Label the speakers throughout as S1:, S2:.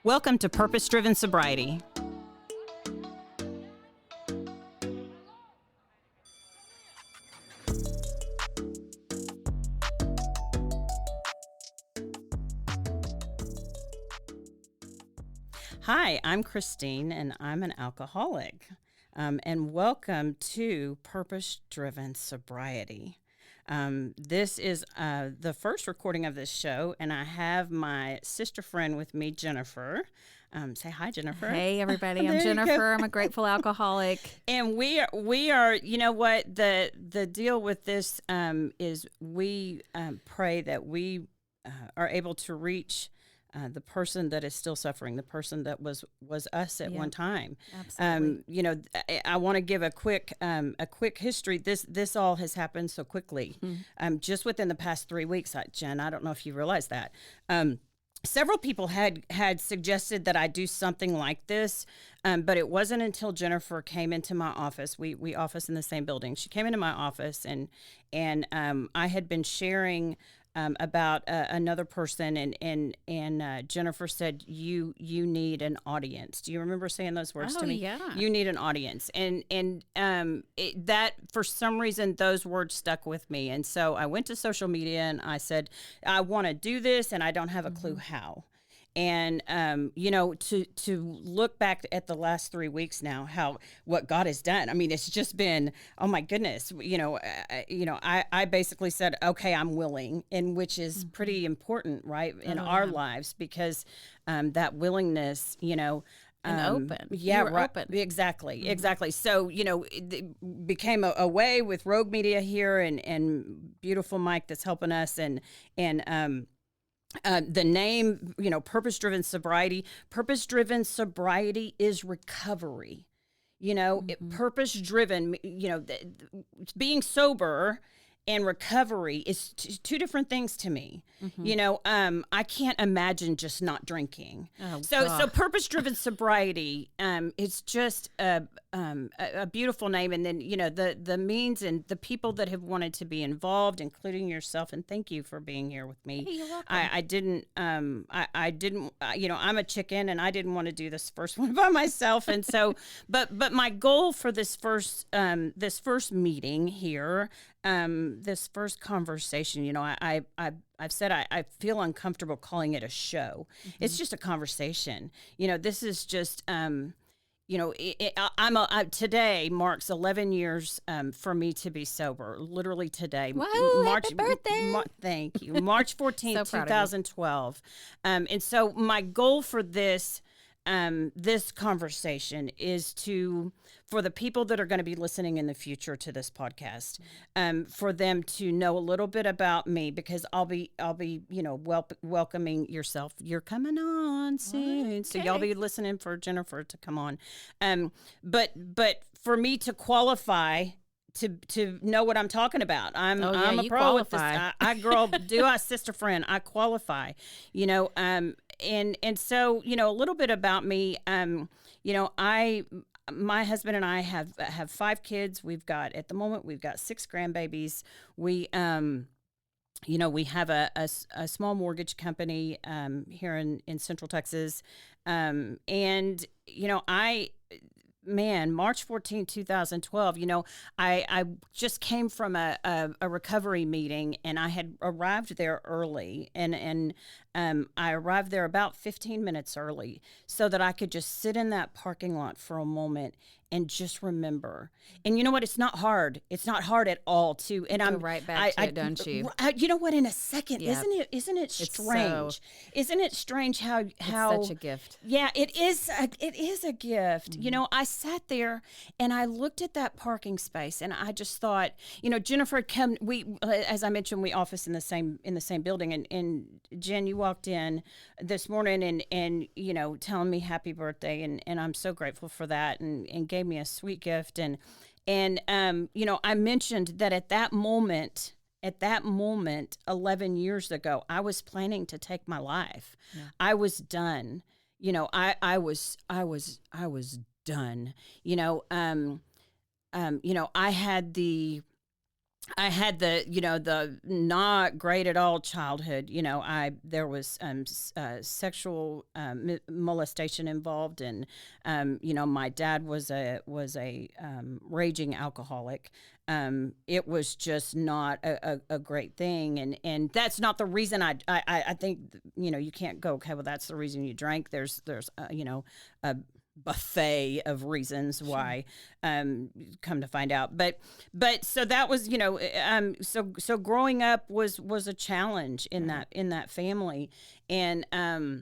S1: Welcome to Purpose Driven Sobriety. Hi, I'm Christine, and I'm an alcoholic. And welcome to Purpose Driven Sobriety. This is the first recording of this show, and I have my sister friend with me, Jennifer. Say hi, Jennifer.
S2: Hey, everybody. I'm Jennifer. I'm a grateful alcoholic.
S1: And we are. You know what the deal with this is? We pray that we are able to reach the person that is still suffering, the person that was us at one time.
S2: Absolutely.
S1: I want to give a quick history. This all has happened so quickly, just within the past 3 weeks. Jen, I don't know if you realize that. Several people had suggested that I do something like this, but it wasn't until Jennifer came into my office. We office in the same building. She came into my office, and I had been sharing about another person, and Jennifer said, you need an audience. Do you remember saying those words to me?
S2: Yeah.
S1: You need an audience. And that, for some reason, those words stuck with me. And so I went to social media and I said, I want to do this and I don't have a clue how. And, to look back at the last 3 weeks now, what God has done. I mean, it's just been, oh my goodness, I basically said, okay, I'm willing, and which is pretty important, right, in our lives, because that willingness,
S2: and open.
S1: Yeah,
S2: you were
S1: right.
S2: open.
S1: Exactly. So, it became a way with Rogue Media here and beautiful Mike that's helping us and the name, Purpose-Driven Sobriety. Purpose-Driven Sobriety is recovery. Purpose-driven, being sober and recovery is two different things to me. I can't imagine just not drinking. So purpose-driven sobriety, it's just a beautiful name. And then, the means and the people that have wanted to be involved, including yourself. And thank you for being here with me.
S2: Hey, you're welcome.
S1: I didn't, I'm a chicken and I didn't want to do this first one by myself. And so, but my goal for this first meeting here, this first conversation, I've said I feel uncomfortable calling it a show. It's just a conversation. This is just, today marks 11 years for me to be sober. Literally today.
S2: Whoa, happy birthday.
S1: Thank you. March 14th,
S2: So
S1: 2012. And so my goal for this conversation is for the people that are going to be listening in the future to this podcast, for them to know a little bit about me, because I'll be welcoming yourself. You're coming on soon, okay. So y'all be listening for Jennifer to come on. But for me to qualify to know what I'm talking about, I'm a pro with this. I sister friend, I qualify. And so, a little bit about me. My husband and I have 5 kids. At the moment, we've got 6 grandbabies. We have a small mortgage company here in Central Texas. March 14, 2012, I just came from a recovery meeting, and I had arrived there early, and I arrived there about 15 minutes early so that I could just sit in that parking lot for a moment and just remember. And you know what? It's not hard. It's not hard at all to. And I'm
S2: right back to it, don't you?
S1: You know what? In a second,
S2: Yep.
S1: Isn't it strange? Isn't it strange how
S2: it's such a gift?
S1: Yeah, it is. It is a gift. I sat there and I looked at that parking space, and I just thought, Jennifer, come. As I mentioned, we office in the same building, and Jen, you walked in this morning and telling me happy birthday, and I'm so grateful for that, and gave me a sweet gift, and I mentioned that at that moment 11 years ago, I was planning to take my life. Yeah. I was done. I was done. I had I had the not great at all childhood. There was sexual molestation involved, and my dad was a raging alcoholic. It was just not a great thing, and that's not the reason I think you can't go, okay, well, that's the reason you drank. There's a buffet of reasons why, come to find out, but so that was, so growing up was a challenge in that family. And I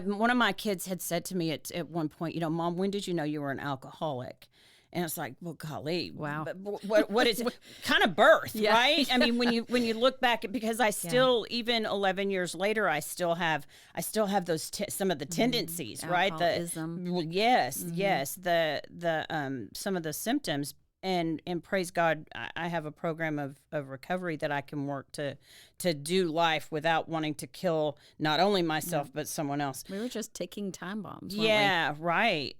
S1: one of my kids had said to me at one point, Mom, when did you know you were an alcoholic? And it's like, well, golly,
S2: wow.
S1: What is it? Kind of birth, right? I mean, when you look back, because I still, even 11 years later, I still have those some of the tendencies, right?
S2: Alcoholism.
S1: Yes, the some of the symptoms, and praise God, I have a program of recovery that I can work to do life without wanting to kill not only myself but someone else.
S2: We were just ticking time bombs.
S1: Yeah, right.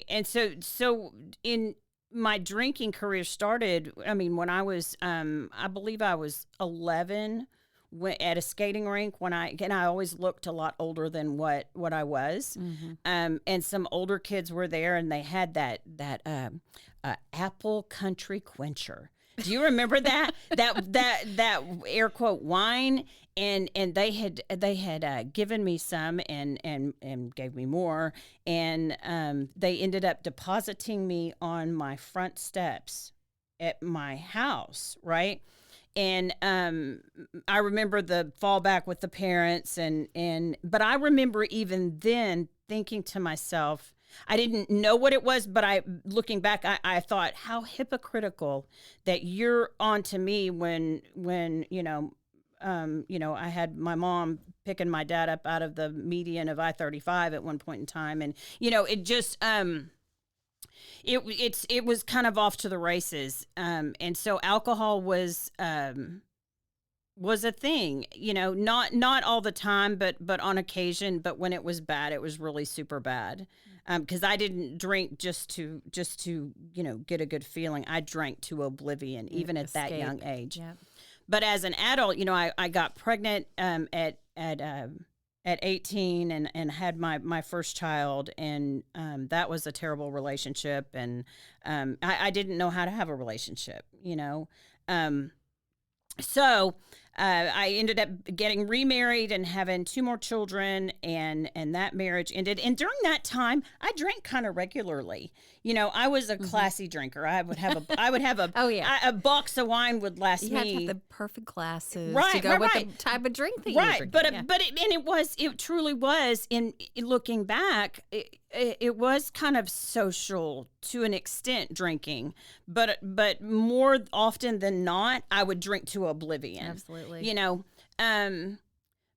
S1: And so in my drinking career started, I mean, when I was, I believe I was 11 at a skating rink, I always looked a lot older than what I was. And some older kids were there, and they had that apple country quencher. Do you remember that that air quote wine? And they had given me some and gave me more, and they ended up depositing me on my front steps at my house, right? And I remember the fallback with the parents, but I remember even then thinking to myself, I didn't know what it was, but looking back, I thought, how hypocritical that you're on to me when I had my mom picking my dad up out of the median of I-35 at one point in time, and it just it was kind of off to the races, and so alcohol was a thing, not all the time, but on occasion. But when it was bad, it was really super bad. Because I didn't drink just to get a good feeling. I drank to oblivion, even at that young age.
S2: Yep.
S1: But as an adult, I got pregnant at 18 and had my first child, and that was a terrible relationship, and I didn't know how to have a relationship, So I ended up getting remarried and having 2 more children, and that marriage ended. And during that time, I drank kind of regularly. I was a classy drinker. I would have a
S2: Oh, yeah.
S1: a box of wine would last
S2: You
S1: me.
S2: had to have the perfect glasses
S1: Right,
S2: to go
S1: right,
S2: with
S1: right.
S2: the type of drink that you were drinking.
S1: But it truly was, in looking back, it was kind of social to an extent, drinking, but more often than not, I would drink to oblivion.
S2: Absolutely.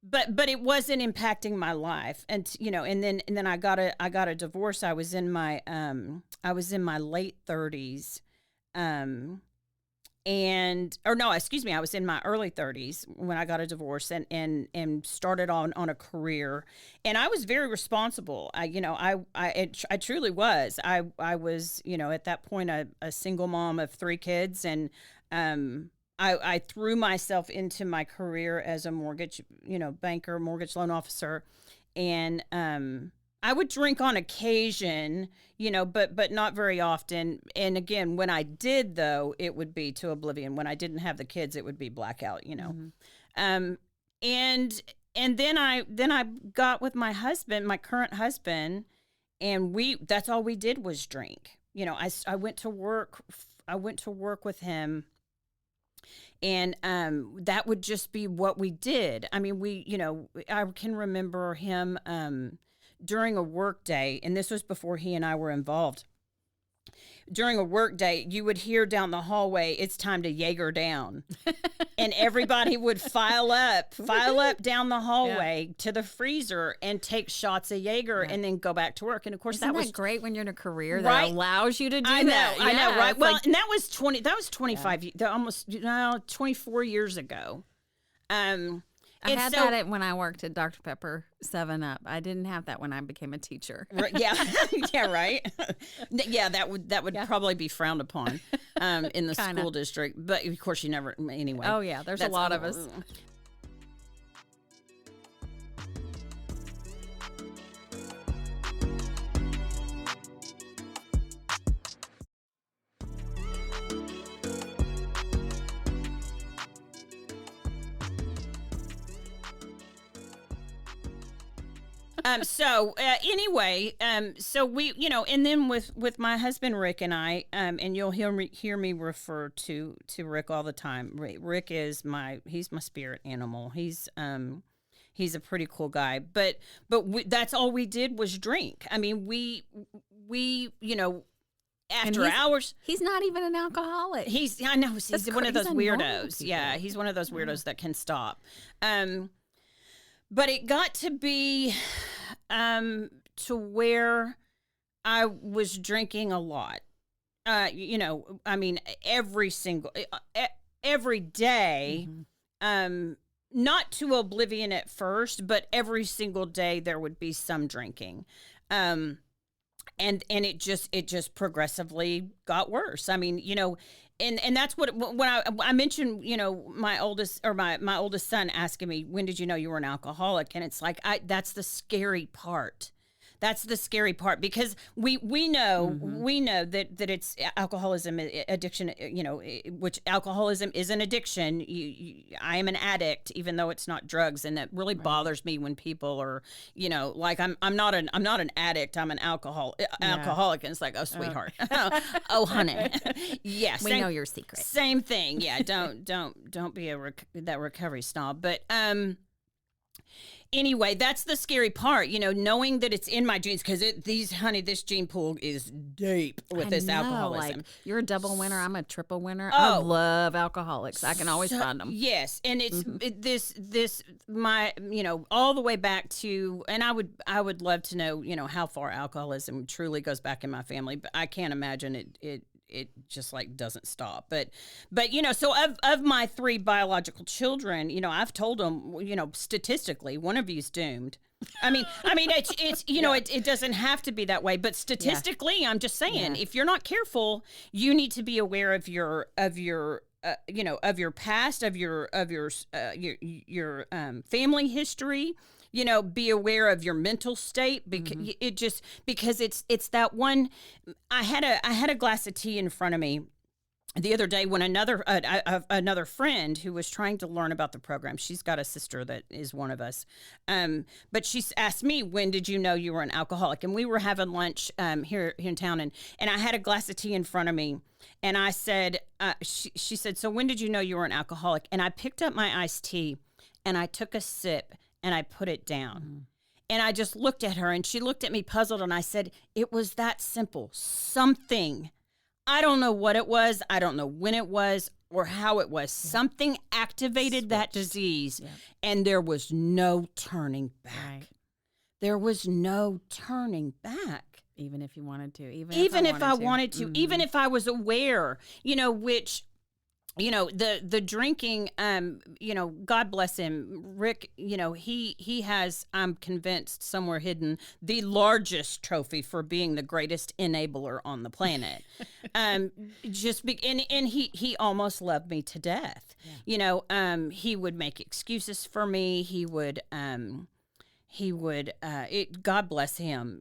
S1: But it wasn't impacting my life, and then I got a divorce. I was in my late 30s, I was in my early 30s when I got a divorce, and started on a career, and I was very responsible. I truly was. I was, at that point, a single mom of 3 kids, and I threw myself into my career as a mortgage loan officer, and I would drink on occasion, but not very often. And again, when I did, though, it would be to oblivion. When I didn't have the kids, it would be blackout, And then I got with my husband, my current husband, and that's all we did was drink. I went to work. I went to work with him. And that would just be what we did. I mean, I can remember him during a work day, and this was before he and I were involved. During a work day, you would hear down the hallway, "It's time to Jaeger down." And everybody would file up down the hallway to the freezer and take shots of Jaeger, and then go back to work. And of course,
S2: Isn't
S1: that was
S2: great when you're in a career
S1: right?
S2: that allows you to do
S1: I know,
S2: that.
S1: I know, right? Well,
S2: like,
S1: and that was 25, almost 24 years ago.
S2: I had that when I worked at Dr. Pepper 7-Up. I didn't have that when I became a teacher.
S1: Yeah, yeah, right. Yeah, that would probably be frowned upon in the school district. But of course, you never anyway.
S2: Oh yeah, there's a lot of us.
S1: Anyway, so we, and then with my husband Rick and I, and you'll hear me refer to Rick all the time. Rick is he's my spirit animal. He's a pretty cool guy, but that's all we did was drink. I mean, we after hours.
S2: He's not even an alcoholic.
S1: I know he's one of those weirdos. Yeah, he's one of those weirdos that can stop. But it got to be to where I was drinking a lot. I mean, every day, not to oblivion at first, but every single day there would be some drinking. And it just progressively got worse. I mean, and that's when I mentioned, my oldest son asking me, when did you know you were an alcoholic? And it's like, that's the scary part. That's the scary part, because we know that it's alcoholism, addiction, which alcoholism is an addiction. I am an addict, even though it's not drugs, and that really bothers me when people are, like I'm not an addict, I'm an alcoholic, and it's like, oh sweetheart, oh honey, yes,
S2: we know your secret.
S1: Same thing, yeah. Don't be that recovery snob, but anyway, that's the scary part, knowing that it's in my genes, because this gene pool is deep with this alcoholism.
S2: Like, you're a double winner. I'm a triple winner. I love alcoholics. I can always find them.
S1: Yes, and it's all the way back to, and I would love to know, how far alcoholism truly goes back in my family, but I can't imagine it just like doesn't stop. But so of my 3 biological children, I've told them, statistically, one of you's doomed. I mean, it's it doesn't have to be that way, but statistically, I'm just saying, if you're not careful, you need to be aware of your of your past, of your family history. Be aware of your mental state, because it's that one. I had a glass of tea in front of me the other day when another friend who was trying to learn about the program. She's got a sister that is one of us, but she asked me, when did you know you were an alcoholic? And we were having lunch here in town, and I had a glass of tea in front of me, and I said, she said, so when did you know you were an alcoholic? And I picked up my iced tea, and I took a sip, and I put it down. Mm-hmm. And I just looked at her, and she looked at me puzzled, and I said, it was that simple. Something, I don't know what it was, I don't know when it was or how it was. Yeah. Something activated that disease, and there was no turning back. Right. There was no turning back.
S2: Even if you wanted to.
S1: Even if I wanted to. Mm-hmm. Even if I was aware, which... the drinking, God bless him, Rick, he has, I'm convinced, somewhere hidden, the largest trophy for being the greatest enabler on the planet. And he almost loved me to death. Yeah. He would make excuses for me. He would, God bless him,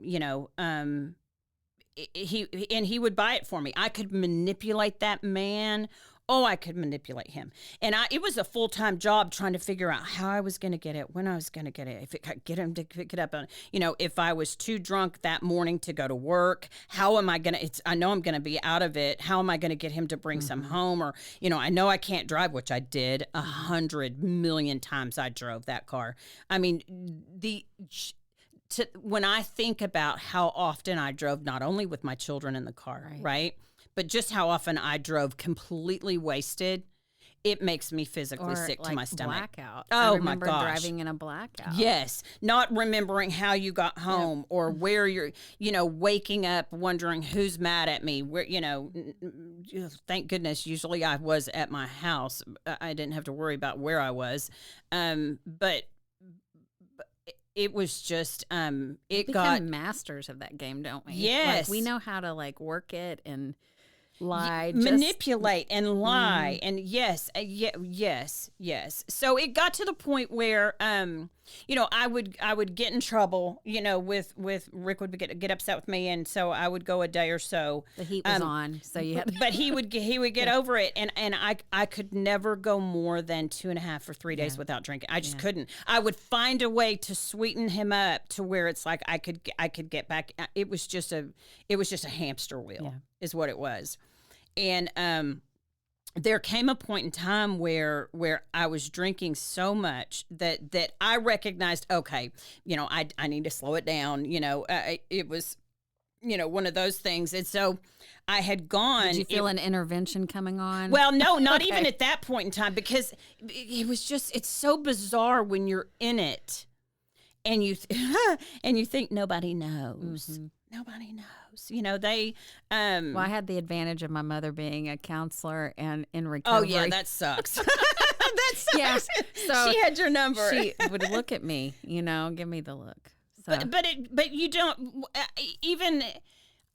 S1: he would buy it for me. I could manipulate that man. Oh, I could manipulate him. And it was a full-time job trying to figure out how I was going to get it, when I was going to get it, if it could get him to pick it up. If I was too drunk that morning to go to work, how am I going to, I know I'm going to be out of it. How am I going to get him to bring some home? Or, I know I can't drive, which I did 100 million times. I drove that car. I mean, when I think about how often I drove, not only with my children in the car, right? But just how often I drove completely wasted, it makes me physically
S2: Or
S1: sick
S2: like
S1: to my stomach.
S2: blackout.
S1: Oh,
S2: I
S1: my
S2: remember
S1: gosh.
S2: driving in a blackout.
S1: Yes, not remembering how you got home or where you're, waking up wondering who's mad at me. Where, thank goodness, usually I was at my house. I didn't have to worry about where I was. But it was just, it got
S2: masters of that game, don't we?
S1: Yes.
S2: Like, we know how to like work it and lie,
S1: manipulate and lie, and yes, so it got to the point where I would get in trouble, with Rick would get upset with me, and so I would go a day or so.
S2: The heat was on, so you had
S1: but he would get over it, and I could never go more than 2.5 or 3 days without drinking. I just couldn't. I would find a way to sweeten him up to where it's like I could get back. It was just a hamster wheel is what it was. And there came a point in time where I was drinking so much that I recognized, okay, I need to slow it down. It was, one of those things. And so I had gone.
S2: Did you feel an intervention coming on?
S1: Well, no, not even at that point in time, because it was just, it's so bizarre when you're in it and you think nobody knows.
S2: Mm-hmm.
S1: Nobody knows. They
S2: well, I had the advantage of my mother being a counselor and in recovery.
S1: Oh yeah, that sucks. That sucks.
S2: Yeah. So
S1: she had your number.
S2: She would look at me, give me the look. So.
S1: But you don't even.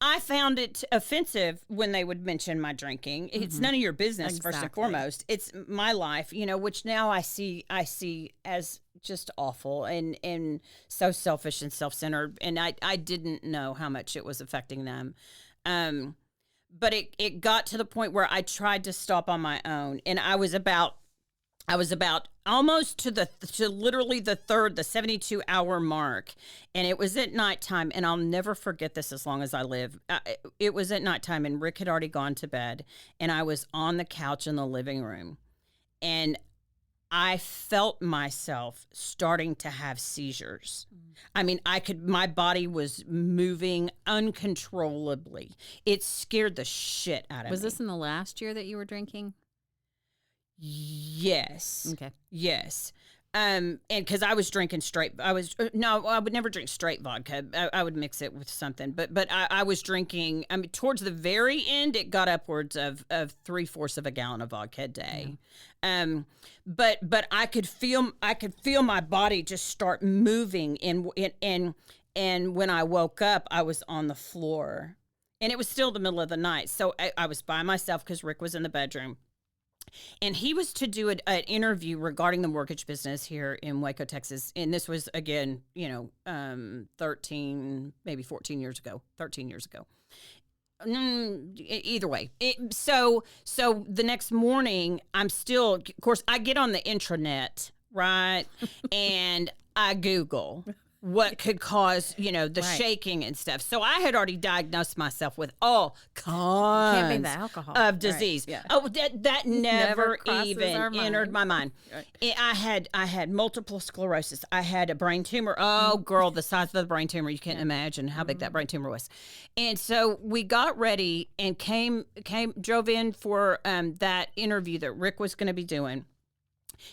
S1: I found it offensive when they would mention my drinking. It's none of your business, first and foremost. It's my life, which now I see as just awful and so selfish and self-centered. And I didn't know how much it was affecting them. But it got to the point where I tried to stop on my own, and I was about almost to literally the 72-hour mark. And it was at nighttime, and I'll never forget this as long as I live. It was at nighttime, and Rick had already gone to bed, and I was on the couch in the living room, and I felt myself starting to have seizures. I mean, my body was moving uncontrollably. It scared the shit out of me.
S2: Was this in the last year that you were drinking?
S1: Yes.
S2: Okay.
S1: Yes. And because I was drinking straight, I would never drink straight vodka. I would mix it with something, but I was drinking. I mean, towards the very end, it got upwards of 3/4 of a gallon of vodka a day. Yeah. But I could feel my body just start moving, and when I woke up, I was on the floor, and it was still the middle of the night, so I was by myself because Rick was in the bedroom. And he was to do an interview regarding the mortgage business here in Waco, Texas. And this was, again, 13, maybe 14 years ago, 13 years ago. Either way. So the next morning, I'm still, of course, I get on the intranet, right? And I Google what could cause, the shaking and stuff. So I had already diagnosed myself with all kinds
S2: Can't be the alcohol.
S1: of disease.
S2: Right. Yeah.
S1: Oh, that never
S2: crosses our
S1: even entered my mind.
S2: Right.
S1: I had multiple sclerosis. I had a brain tumor. Oh, girl, the size of the brain tumor, you can't imagine how big that brain tumor was. And so we got ready and drove in for that interview that Rick was going to be doing.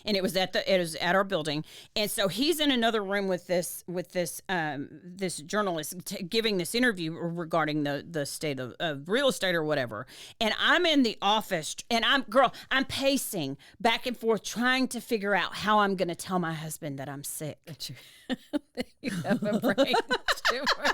S1: And it was at our building, and so he's in another room with this journalist giving this interview regarding the state of real estate or whatever. And I'm in the office, and I'm pacing back and forth trying to figure out how I'm going to tell my husband that I'm sick.
S2: You have a brain tumor.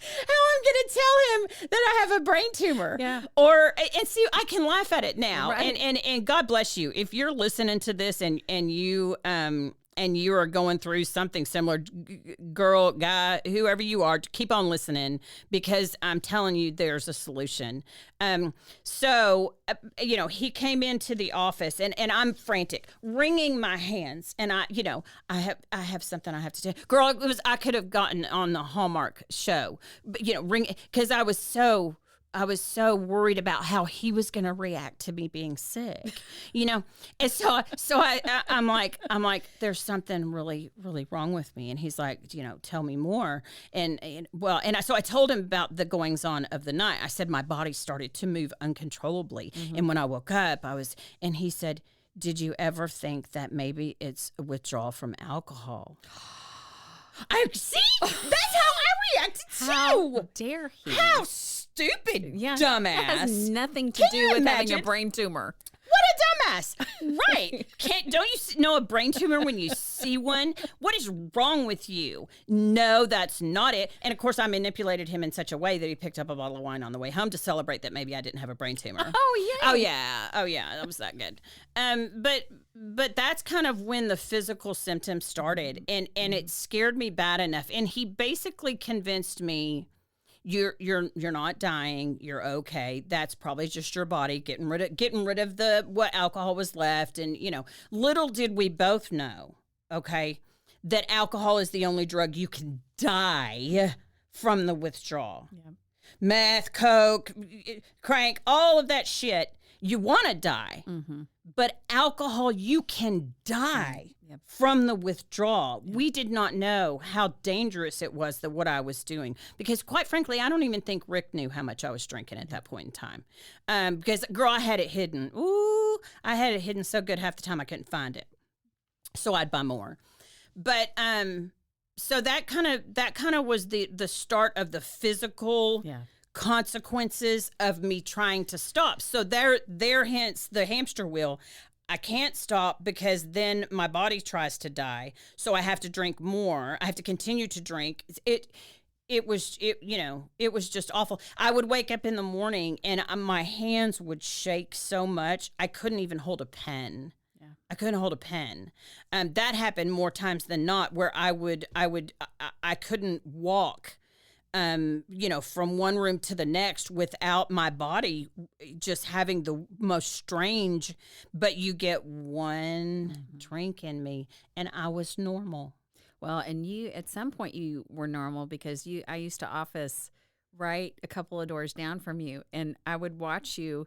S1: How I'm going to tell him that I have a brain tumor.
S2: Yeah.
S1: And see, I can laugh at it now.
S2: Right.
S1: And God bless you. If you're listening to this and you are going through something similar, girl, guy, whoever you are, keep on listening, because I'm telling you, there's a solution. So he came into the office, and I'm frantic, wringing my hands, and I have something I have to tell. Girl, I could have gotten on the Hallmark show, but because I was so worried about how he was going to react to me being sick, And so I'm like, there's something really, really wrong with me. And he's like, tell me more. So I told him about the goings on of the night. I said, my body started to move uncontrollably. Mm-hmm. And when I woke up, and he said, did you ever think that maybe it's a withdrawal from alcohol? I see. That's how I reacted
S2: How
S1: too.
S2: dare he?
S1: How stupid,
S2: Yeah,
S1: dumbass.
S2: That has nothing to
S1: Can
S2: do
S1: you
S2: with having
S1: imagine?
S2: a brain tumor.
S1: What a dumbass. Right. Don't you know a brain tumor when you see one? What is wrong with you? No, that's not it. And of course, I manipulated him in such a way that he picked up a bottle of wine on the way home to celebrate that maybe I didn't have a brain tumor.
S2: Oh, yeah.
S1: Oh, yeah. Oh, yeah. That was that good. But that's kind of when the physical symptoms started. And it scared me bad enough. And he basically convinced me, you're not dying. You're okay. That's probably just your body getting rid of the what alcohol was left. And little did we both know, okay, that alcohol is the only drug you can die from the withdrawal.
S2: Yeah.
S1: Meth, coke, crank, all of that shit. You want to die, but alcohol, you can die from the withdrawal. We did not know how dangerous it was, what I was doing. Because quite frankly, I don't even think Rick knew how much I was drinking at that point in time. Because, girl, I had it hidden. Ooh, I had it hidden so good half the time I couldn't find it. So I'd buy more. But so that kind of was the start of the physical consequences of me trying to stop. So there hence the hamster wheel. I can't stop because then my body tries to die. So I have to drink more. I have to continue to drink. It was just awful. I would wake up in the morning and my hands would shake so much I couldn't even hold a pen. Yeah. I couldn't hold a pen. That happened more times than not, where I couldn't walk. From one room to the next without my body just having the most strange, but you get one drink in me and I was normal.
S2: Well, and you, at some point you were normal because I used to office right a couple of doors down from you, and I would watch you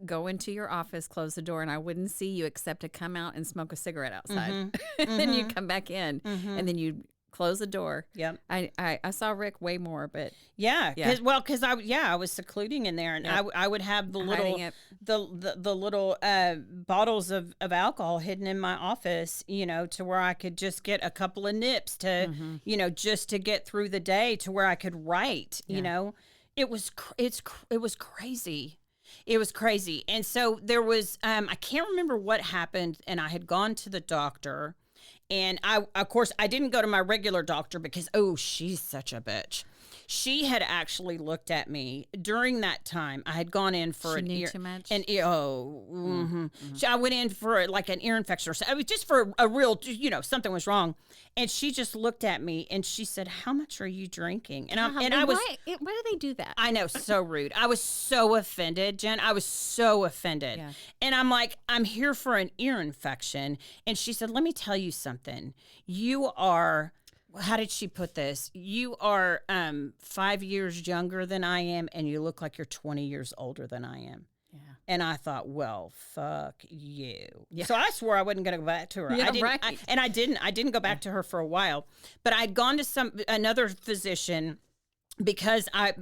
S2: go into your office, close the door, and I wouldn't see you except to come out and smoke a cigarette outside. And then you come back in and then you close the door.
S1: Yep.
S2: I saw Rick way more, but
S1: because I was secluding in there, and I would have the little bottles of alcohol hidden in my office, to where I could just get a couple of nips to, just to get through the day, to where I could write. It was crazy. It was crazy, and so there was I can't remember what happened, and I had gone to the doctor. And of course, I didn't go to my regular doctor because, she's such a bitch. She had actually looked at me during that time. I had gone in for an ear.
S2: Too much?
S1: So I went in for an ear infection or something. It was just for a real, something was wrong. And she just looked at me and she said, "How much are you drinking?" And I was,
S2: why do they do that?
S1: I know, so rude. I was so offended, Jen. I was so offended. Yeah. And I'm like, "I'm here for an ear infection." And she said, "Let me tell you something. You are," how did she put this? "You are 5 years younger than I am, and you look like you're 20 years older than I am." Yeah. And I thought, well, fuck you. Yeah. So I swore I wasn't going to go back to her.
S2: Yeah,
S1: I didn't go back to her for a while. But I'd gone to another physician because I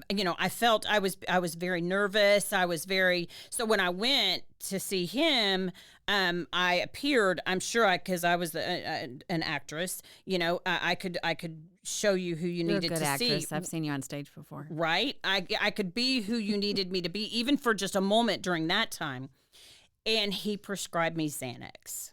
S1: felt I was very nervous. So when I went to see him, I appeared, I'm sure because I was an actress, I could show you who you needed to
S2: actress.
S1: see.
S2: I've seen you on stage before.
S1: Right? I could be who you needed me to be, even for just a moment during that time. And he prescribed me Xanax,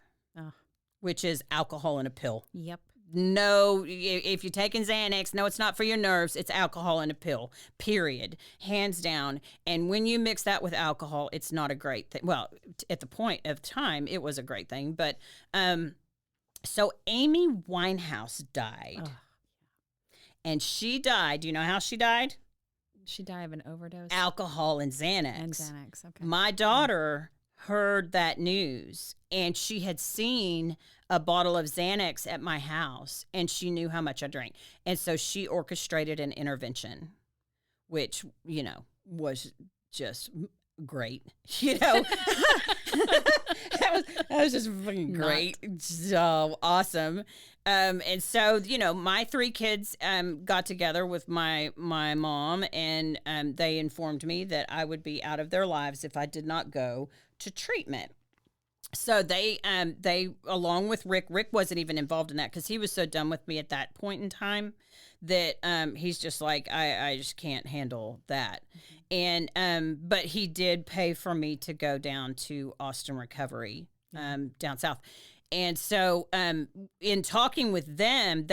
S1: which is alcohol in a pill.
S2: Yep.
S1: No, if you're taking Xanax, no, it's not for your nerves. It's alcohol in a pill, period, hands down. And when you mix that with alcohol, it's not a great thing. Well, at the point of time, it was a great thing. But so Amy Winehouse died. Oh. And she died. Do you know how she died?
S2: She died of an overdose?
S1: Alcohol and Xanax.
S2: And Xanax, okay.
S1: My daughter heard that news, and she had seen a bottle of Xanax at my house, and she knew how much I drank. And so she orchestrated an intervention, which, was just great. That was just fucking great. So awesome. And so, my 3 kids got together with my mom, and they informed me that I would be out of their lives if I did not go to treatment. So they along with Rick wasn't even involved in that because he was so done with me at that point in time that he's just like I just can't handle that. And but he did pay for me to go down to Austin Recovery down south. And so in talking with them,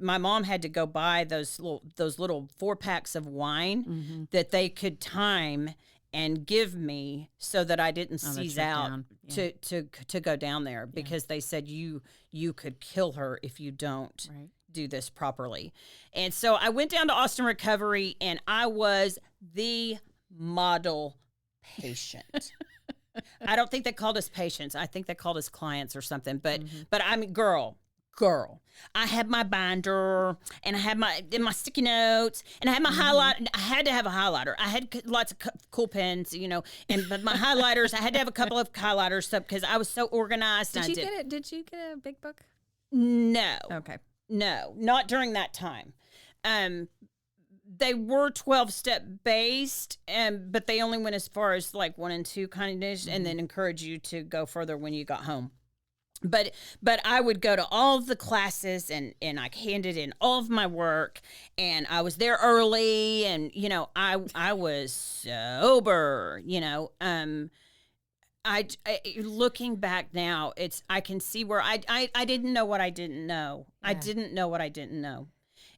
S1: my mom had to go buy those little 4-packs of wine that they could time and give me so that I didn't seize out to go down there because they said you could kill her if you don't do this properly. And so I went down to Austin Recovery and I was the model patient. I don't think they called us patients. I think they called us clients or something. But I mean, girl. I had my binder and I had my sticky notes and I had my highlight. I had to have a highlighter. I had lots of cool pens, but my highlighters. I had to have a couple of highlighters because I was so organized.
S2: Did you get a big book?
S1: No.
S2: Okay.
S1: No, not during that time. They were 12-step based, but they only went as far as like 1 and 2 kind of, and then encourage you to go further when you got home. But I would go to all of the classes and I handed in all of my work and I was there early and I was sober. I looking back now, I can see where I didn't know what I didn't know. Yeah. I didn't know what I didn't know.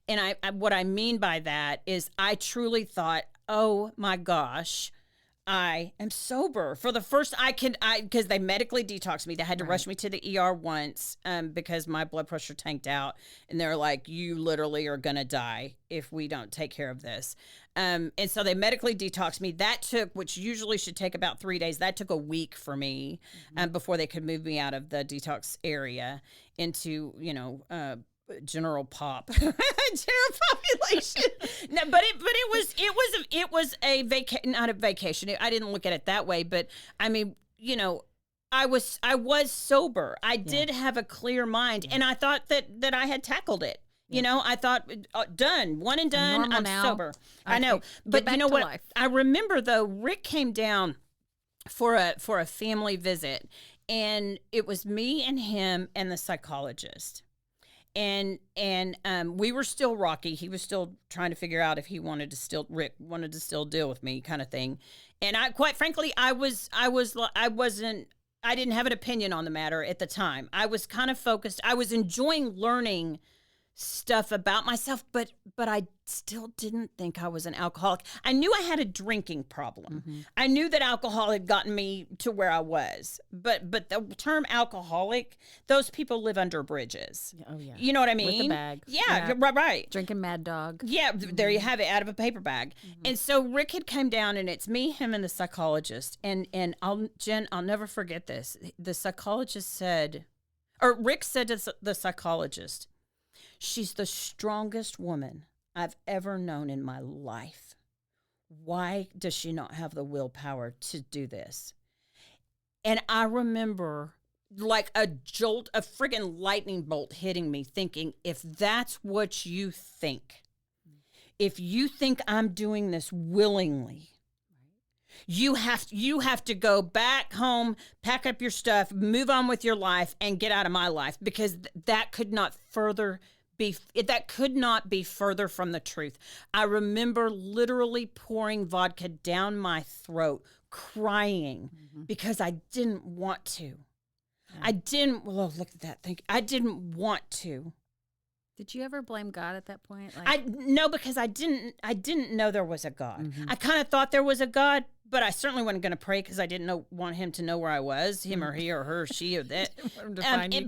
S1: And I what I mean by that is I truly thought, oh my gosh, I am sober for the first. Because they medically detoxed me. They had to rush me to the ER once because my blood pressure tanked out, and they're like, "You literally are gonna die if we don't take care of this." And so they medically detoxed me. That took, which usually should take about 3 days. That took a week for me before they could move me out of the detox area into general population. No, but it was a not a vacation. I didn't look at it that way, but I mean, I was sober. I did have a clear mind, and I thought that I had tackled it. I thought done, one and done. I'm sober. I know, but you know what? Life. I remember though, Rick came down for a family visit, and it was me and him and the psychologist. And we were still rocky. He was still trying to figure out if Rick wanted to still deal with me, kind of thing. And I, quite frankly, I didn't have an opinion on the matter at the time. I was kind of focused. I was enjoying learning stuff about myself, but I still didn't think I was an alcoholic. I knew I had a drinking problem. I knew that alcohol had gotten me to where I was, but the term alcoholic, those people live under bridges. Oh yeah, you know what I mean?
S2: With a bag,
S1: yeah. Right.
S2: Drinking Mad Dog.
S1: Yeah, there you have it, out of a paper bag. And so Rick had come down, and it's me, him, and the psychologist. And I'll never forget this. The psychologist said, or Rick said to the psychologist, "She's the strongest woman I've ever known in my life. Why does she not have the willpower to do this?" And I remember like a jolt, a friggin' lightning bolt hitting me, thinking, if that's what you think, if you think I'm doing this willingly, you have to go back home, pack up your stuff, move on with your life, and get out of my life, because that could not be further from the truth. I remember literally pouring vodka down my throat, crying because I didn't want to. Yeah. Look at that thing. I didn't want to.
S2: Did you ever blame God at that point?
S1: No, because I didn't know there was a God. I kind of thought there was a God, but I certainly wasn't going to pray because I didn't want him to know where I was, him or he or her, or she or that.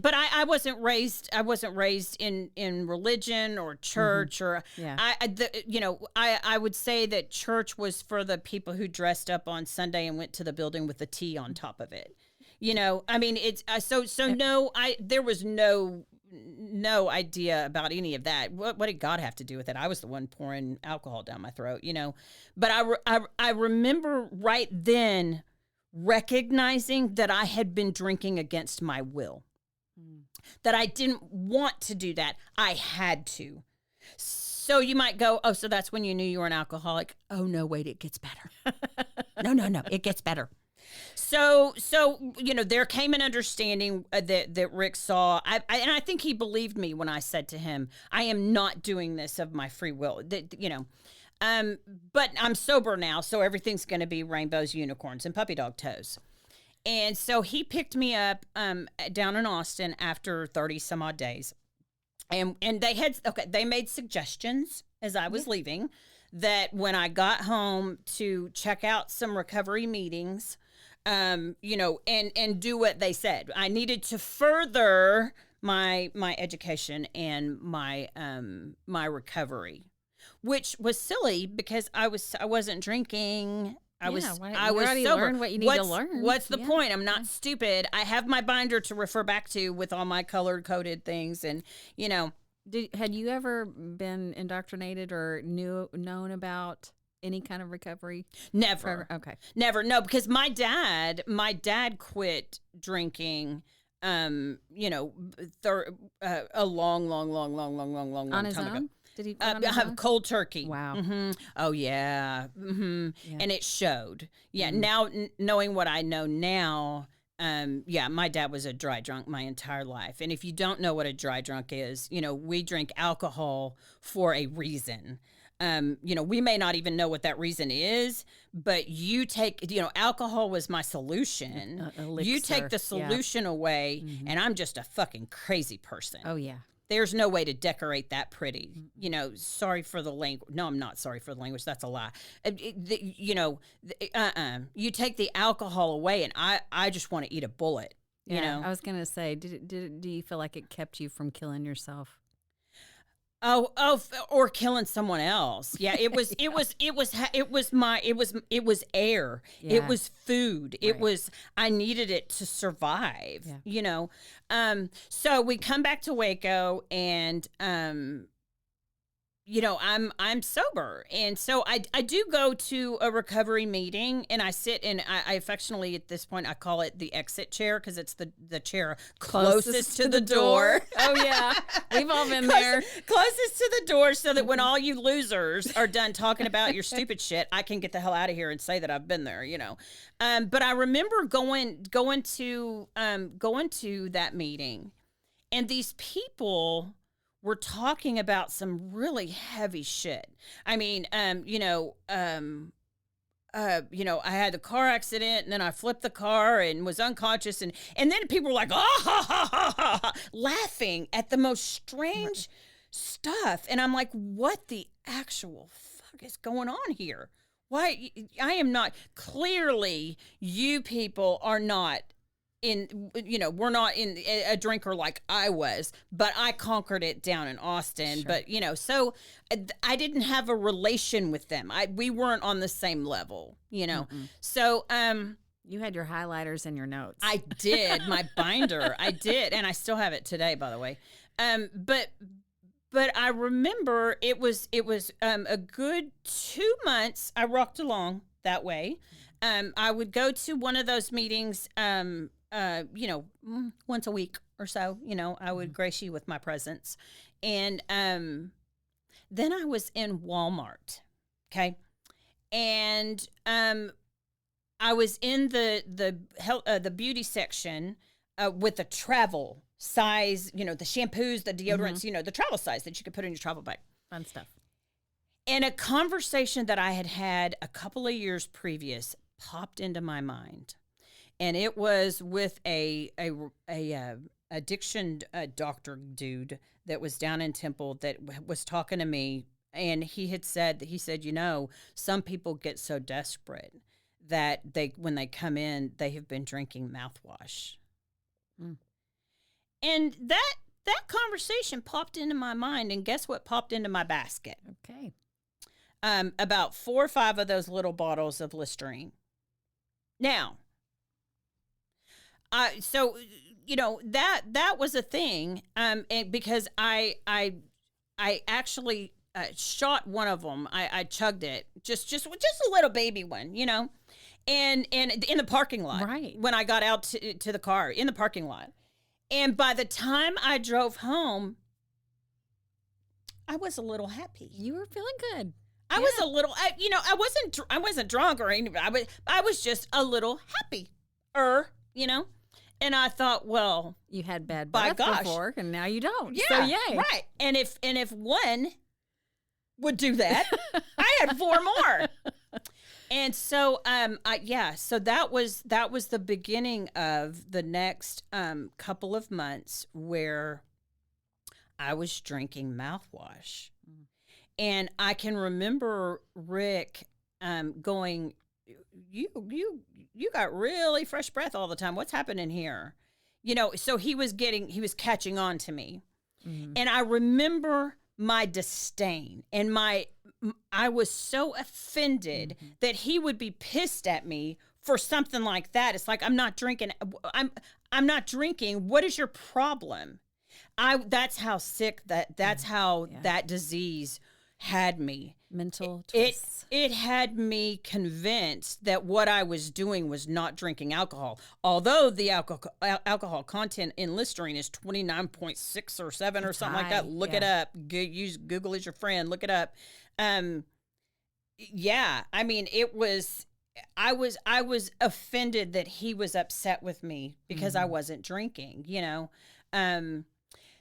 S1: But I wasn't raised. I wasn't raised in religion or church or. Yeah. I would say that church was for the people who dressed up on Sunday and went to the building with the T on top of it. I mean, it's no. There was no idea about any of that. What did God have to do with it? I was the one pouring alcohol down my throat, But I remember right then recognizing that I had been drinking against my will, that I didn't want to do that. I had to. So you might go, oh, so that's when you knew you were an alcoholic. Oh, no, wait, it gets better. No, it gets better. So there came an understanding that Rick saw, and I think he believed me when I said to him, "I am not doing this of my free will." But I'm sober now, so everything's going to be rainbows, unicorns, and puppy dog toes. And so he picked me up down in Austin after 30 some odd days, and they made suggestions as I was leaving that when I got home to check out some recovery meetings. And do what they said. I needed to further my education and my recovery, which was silly because I wasn't drinking. I was
S2: already
S1: sober.
S2: learned what you need to learn.
S1: What's the point? I'm not stupid. I have my binder to refer back to with all my color coded things, and
S2: Had you ever been indoctrinated or known about any kind of recovery?
S1: Never.
S2: Okay.
S1: Never. No, because my dad quit drinking. A long
S2: On his
S1: time
S2: own?
S1: ago.
S2: Did he quit on his own?
S1: Cold turkey.
S2: Wow.
S1: Mm-hmm. Oh yeah. Mm-hmm.
S2: Yeah.
S1: And it showed. Yeah. Now knowing what I know now. My dad was a dry drunk my entire life. And if you don't know what a dry drunk is, we drink alcohol for a reason. We may not even know what that reason is, but you take, alcohol was my solution.
S2: Elixir.
S1: You take the solution away,
S2: Mm-hmm.
S1: and I'm just a fucking crazy person.
S2: Oh, yeah.
S1: There's no way to decorate that pretty. Sorry for the language. No, I'm not sorry for the language. That's a lie. You take the alcohol away, and I just want to eat a bullet.
S2: Yeah, I was gonna say, do you feel like it kept you from killing yourself?
S1: Or killing someone else. Yeah, it was air.
S2: Yeah.
S1: It was food. It
S2: Right.
S1: was, I needed it to survive,
S2: Yeah.
S1: So we come back to Waco, and, I'm sober. And so I do go to a recovery meeting, and I sit, and I affectionately at this point, I call it the exit chair, because it's the chair closest to the door.
S2: Oh, yeah. We've all been there.
S1: Closest to the door, so that when all you losers are done talking about your stupid shit, I can get the hell out of here and say that I've been there, But I remember going to that meeting, and these people were talking about some really heavy shit. I mean, I had the car accident, and then I flipped the car and was unconscious, and then people were like, oh, ha, ha, ha, ha, ha, laughing at the most strange stuff. And I'm like, what the actual fuck is going on here? Why? I am not, clearly you people are not we're not in a drinker like I was, but I conquered it down in Austin.
S2: Sure.
S1: But, so I didn't have a relation with them. We weren't on the same level,
S2: Mm-mm.
S1: So,
S2: You had your highlighters and your notes.
S1: I did, my binder. I did. And I still have it today, by the way. But I remember it was a good 2 months. I rocked along that way. I would go to one of those meetings, once a week or so. I would grace you with my presence. And then I was in Walmart, okay? And I was in the beauty section with the travel size, the shampoos, the deodorants, the travel size that you could put in your travel bag.
S2: Fun stuff.
S1: And a conversation that I had a couple of years previous popped into my mind. And it was with a addiction doctor dude that was down in Temple that was talking to me. And he said, some people get so desperate that when they come in, they have been drinking mouthwash.
S2: Mm.
S1: And that conversation popped into my mind. And guess what popped into my basket?
S2: Okay.
S1: About 4 or 5 of those little bottles of Listerine. Now, so that was a thing, and because I actually shot one of them. I chugged it, just a little baby one, and in the parking lot,
S2: Right.
S1: when I got out to the car in the parking lot, and by the time I drove home, I was a little happy.
S2: You were feeling good.
S1: I was a little, I wasn't drunk or anything. I was just a little happy, you know. And I thought, well,
S2: You had bad
S1: by
S2: breath
S1: gosh,
S2: before, and now you don't.
S1: yeah,
S2: So yay.
S1: right. And if one would do that, I had four more. And so, so that was the beginning of the next couple of months where I was drinking mouthwash. And I can remember Rick going, you got really fresh breath all the time. What's happening here? You know, so he was catching on to me. And I remember my disdain and I was so offended that he would be pissed at me for something like that. It's like, I'm not drinking. I'm not drinking. What is your problem? That's how sick that's how that disease had me.
S2: Mental twists.
S1: It had me convinced that what I was doing was not drinking alcohol. Although the alcohol content in Listerine is 29.6 or 7 or something like that. Look it up. Use Google as your friend. Look it up. I mean, I was offended that he was upset with me because I wasn't drinking, you know.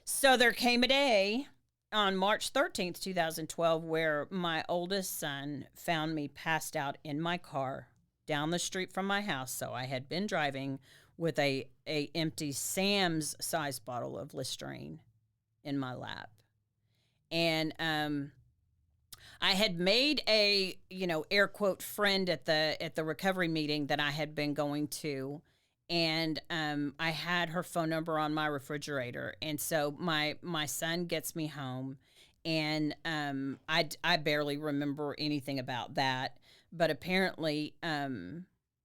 S1: So there came a day on March 13th, 2012, where my oldest son found me passed out in my car down the street from my house. So I had been driving with a empty Sam's size bottle of Listerine in my lap. And I had made a, air quote friend at the recovery meeting that I had been going to. And I had her phone number on my refrigerator. And so my son gets me home, and I barely remember anything about that. But apparently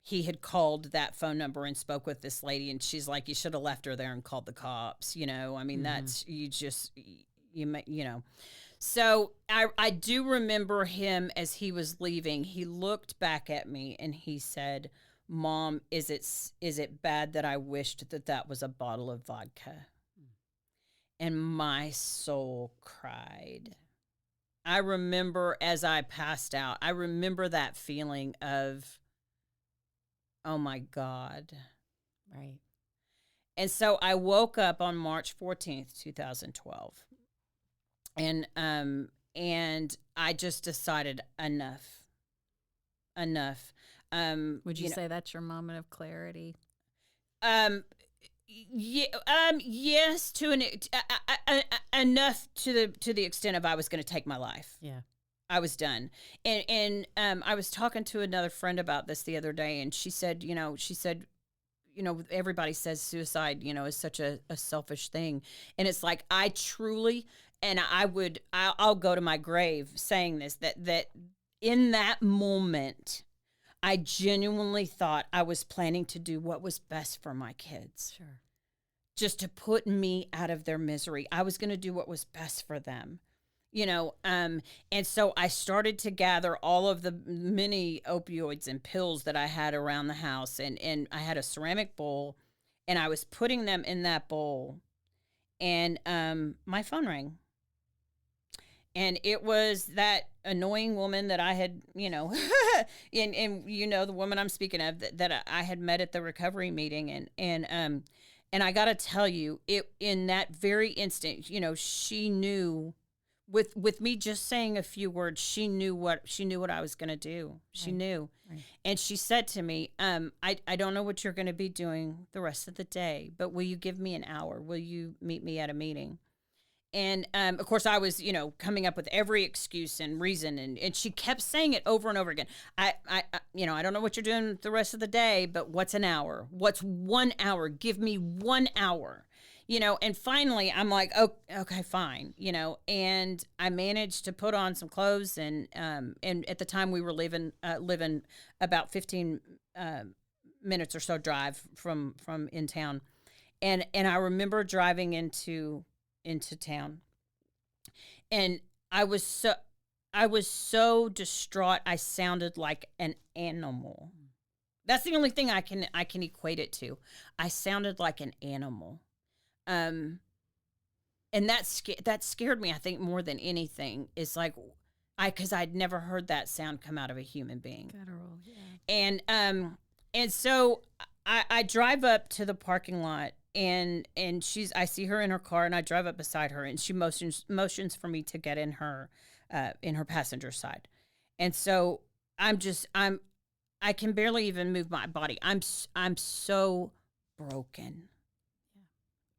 S1: he had called that phone number and spoke with this lady, and she's like, you should have left her there and called the cops. You know, I mean, that's, you know. So I do remember him as he was leaving. He looked back at me and he said, Mom, is it bad that I wished that was a bottle of vodka? And my soul cried. I remember as I passed out, I remember that feeling of, oh my God.
S2: Right.
S1: And so I woke up on March 14th, 2012. And I just decided enough.
S2: Would you say that's your moment of clarity?
S1: Yes, to enough to the extent of I was going to take my life.
S2: Yeah,
S1: I was done. And I was talking to another friend about this the other day, and she said, everybody says suicide, is such a selfish thing, and it's like I truly, and I'll go to my grave saying this, that in that moment, I genuinely thought I was planning to do what was best for my kids.
S2: Sure.
S1: Just to put me out of their misery. I was going to do what was best for them, and so I started to gather all of the many opioids and pills that I had around the house, and I had a ceramic bowl, and I was putting them in that bowl, and my phone rang. And it was that annoying woman that I had, and the woman I'm speaking of that I had met at the recovery meeting, and I got to tell you, it in that very instant, she knew, with me just saying a few words, she knew what I was going to do. She knew, right. And she said to me, I don't know what you're going to be doing the rest of the day, but will you give me an hour? Will you meet me at a meeting? And, of course, I was, coming up with every excuse and reason. And she kept saying it over and over again. I don't know what you're doing the rest of the day, but what's an hour? What's 1 hour? Give me 1 hour, and finally I'm like, oh, okay, fine. And I managed to put on some clothes. And at the time we were living about 15 minutes or so drive from in town. And I remember driving into town, and I was so distraught. I sounded like an animal. That's the only thing I can equate it to. I sounded like an animal, and that scared me. I think more than anything, it's like because I'd never heard that sound come out of a human being.
S2: Guttural, yeah.
S1: And so I drive up to the parking lot, and I see her in her car, and I drive up beside her, and she motions for me to get in her passenger side. And so I can barely even move my body. I'm so broken.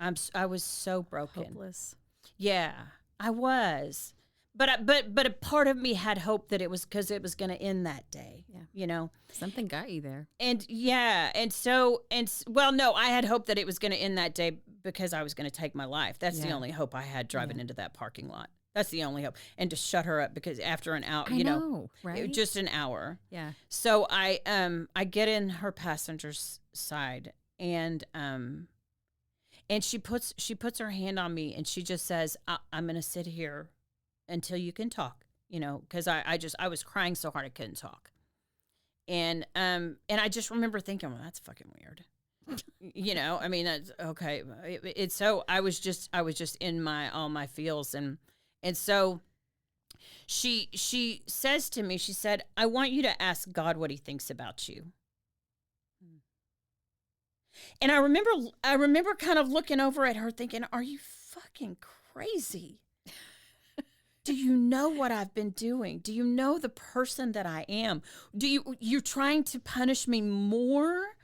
S1: Yeah. I was so broken.
S2: Hopeless.
S1: Yeah, I was. But a part of me had hope that it was because it was going to end that day.
S2: Yeah.
S1: You know,
S2: something got you there.
S1: And yeah, no, I had hope that it was going to end that day because I was going to take my life. That's the only hope I had driving into that parking lot. That's the only hope. And to shut her up, because after an hour,
S2: I know, right?
S1: Just an hour.
S2: Yeah.
S1: So I get in her passenger's side, and she puts her hand on me, and she just says, I'm going to sit here until you can talk, because I was crying so hard I couldn't talk. And I just remember thinking, well, that's fucking weird. I mean, that's okay. It's so I was just in all my feels. And so she says to me, she said, I want you to ask God what he thinks about you. And I remember kind of looking over at her thinking, are you fucking crazy? Do you know what I've been doing? Do you know the person that I am? You're trying to punish me more?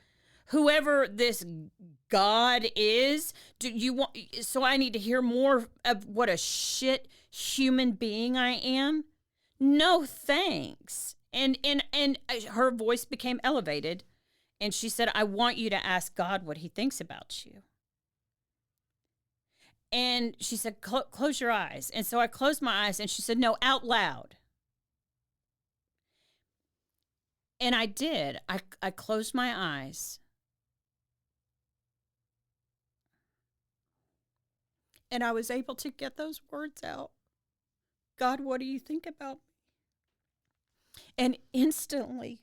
S1: Whoever this God is, so I need to hear more of what a shit human being I am? No, thanks. And her voice became elevated, and she said, I want you to ask God what he thinks about you. And she said, close your eyes. And so I closed my eyes, and she said, no, out loud. And I did. I closed my eyes. And I was able to get those words out. God, what do you think about me? And instantly,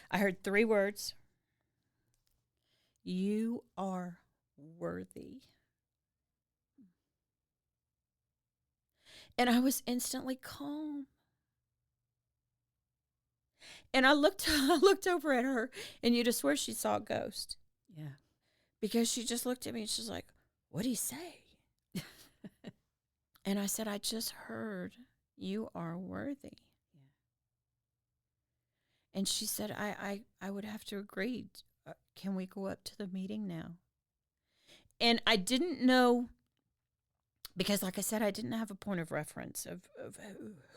S1: I heard 3 words. You are worthy. And I was instantly calm. And I looked over at her, and you'd swear she saw a ghost.
S2: Yeah.
S1: Because she just looked at me, and she's like, what'd he say? And I said, I just heard you are worthy. Yeah. And she said, I would have to agree. Can we go up to the meeting now? And I didn't know, because like I said, I didn't have a point of reference of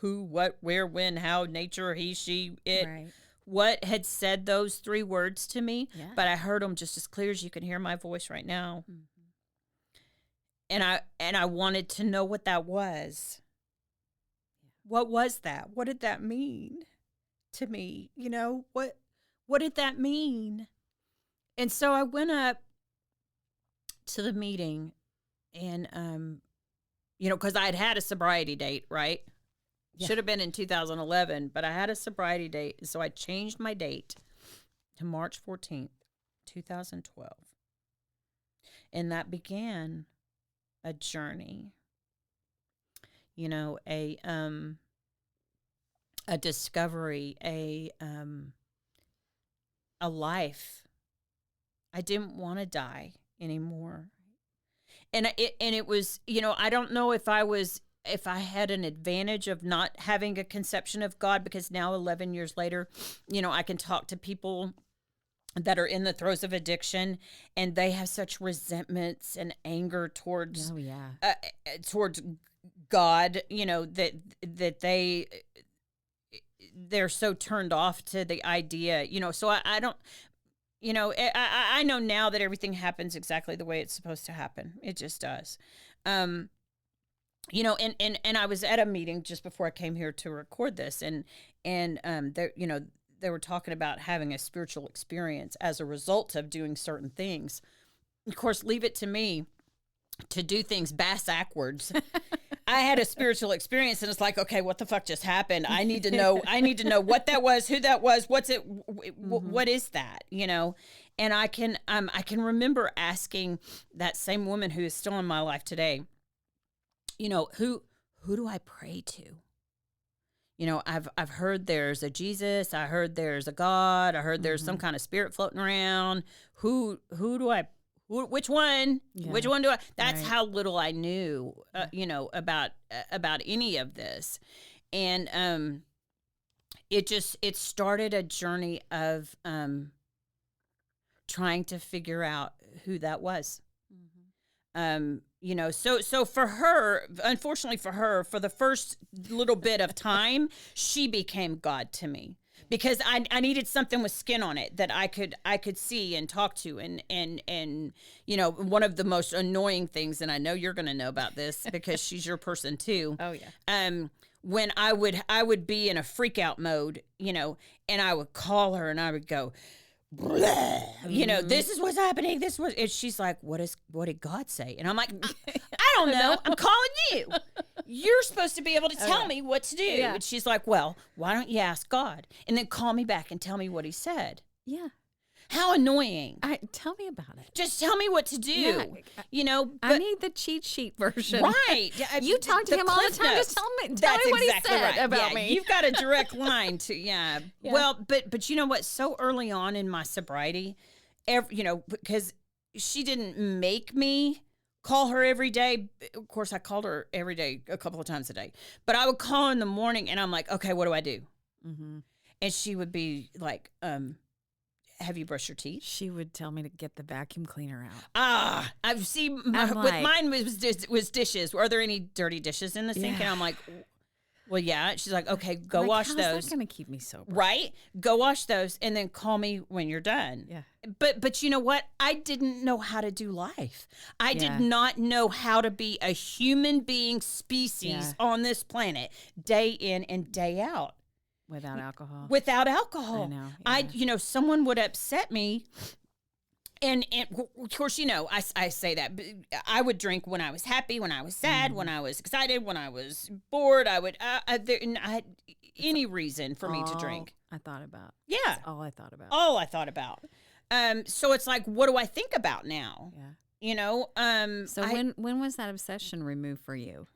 S1: who, what, where, when, how, nature, he, she, it,
S2: right.
S1: What had said those 3 words to me.
S2: Yeah.
S1: But I heard them just as clear as you can hear my voice right now. Mm-hmm. And I wanted to know what that was. Yeah. What was that? What did that mean to me? What did that mean? And so I went up to the meeting, and because I had a sobriety date, right? Yeah. Should have been in 2011, but I had a sobriety date, so I changed my date to March 14th, 2012. And that began a journey, a discovery, a life. I didn't want to die anymore. And it was, I don't know if I had an advantage of not having a conception of God, because now 11 years later, I can talk to people that are in the throes of addiction, and they have such resentments and anger towards towards God, that they're so turned off to the idea, so I don't, I know now that everything happens exactly the way it's supposed to happen. It just does. And I was at a meeting just before I came here to record this, and they were talking about having a spiritual experience as a result of doing certain things. Of course, leave it to me to do things bass-ackwards. I had a spiritual experience, and it's like, okay, what the fuck just happened? I need to know what that was, who that was, what's it, what is that, And I can remember asking that same woman who is still in my life today, who who do I pray to? You know, I've heard there's a Jesus. I heard there's a God. I heard there's some kind of spirit floating around. Which one?
S2: Yeah.
S1: Which one do I? That's
S2: Right.
S1: how little I knew, you know, about any of this. And it started a journey of trying to figure out who that was. You know, so for her, unfortunately for her, for the first little bit of time, she became God to me, because I needed something with skin on it that I could see and talk to, and you know, one of the most annoying things, and I know you're going to know about this because she's your person too.
S2: Oh yeah.
S1: When I would be in a freak out mode, you know, and I would call her and I would go, blah, you know, this is what's happening. And she's like, what did God say? And I'm like, I don't know. I'm calling you. You're supposed to be able to tell me what to do.
S2: Yeah.
S1: And she's like, well, why don't you ask God and then call me back and tell me what he said?
S2: Yeah.
S1: How annoying.
S2: Tell me about it.
S1: Just tell me what to do.
S2: Yeah.
S1: You know,
S2: I need the cheat sheet version.
S1: right.
S2: You talk to him all the time. Just tell me what he said about me.
S1: You've got a direct line to, yeah. Well, but you know what? So early on in my sobriety, you know, because she didn't make me call her every day. Of course, I called her every day, a couple of times a day. But I would call her in the morning, and I'm like, okay, what do I do? And she would be like, have you brushed your teeth?
S2: She would tell me to get the vacuum cleaner out.
S1: I've seen with
S2: like,
S1: mine was dishes. Are there any dirty dishes in the sink?
S2: Yeah.
S1: And I'm like, well, yeah. She's like, okay, go wash
S2: how's
S1: those.
S2: That's going to keep me sober.
S1: Right? Go wash those and then call me when you're done.
S2: Yeah.
S1: But you know what? I didn't know how to do life. I did not know how to be a human being species on this planet day in and day out.
S2: Without alcohol.
S1: Without alcohol.
S2: I know.
S1: Yeah. You know, someone would upset me. And of course, you know, I say that. But I would drink when I was happy, when I was sad, when I was excited, when I was bored. I had any reason for me to drink.
S2: I thought about.
S1: Yeah.
S2: That's all I thought about.
S1: All I thought about. So it's like, what do I think about now?
S2: Yeah.
S1: You know?
S2: So when was that obsession removed for you?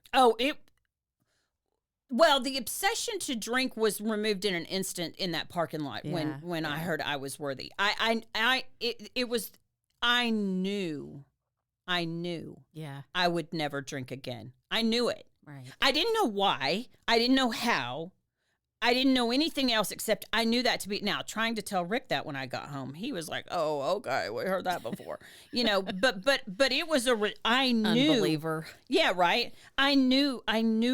S1: Well, the obsession to drink was removed in an instant in that parking lot when I heard I was worthy. I knew
S2: Yeah.
S1: I would never drink again. I knew it.
S2: Right.
S1: I didn't know why. I didn't know how. I didn't know anything else except I knew that to be. Now, trying to tell Rick that when I got home, he was like, "Oh, okay, we heard that before," you know. But it was I knew.
S2: Unbeliever.
S1: Yeah, right. I knew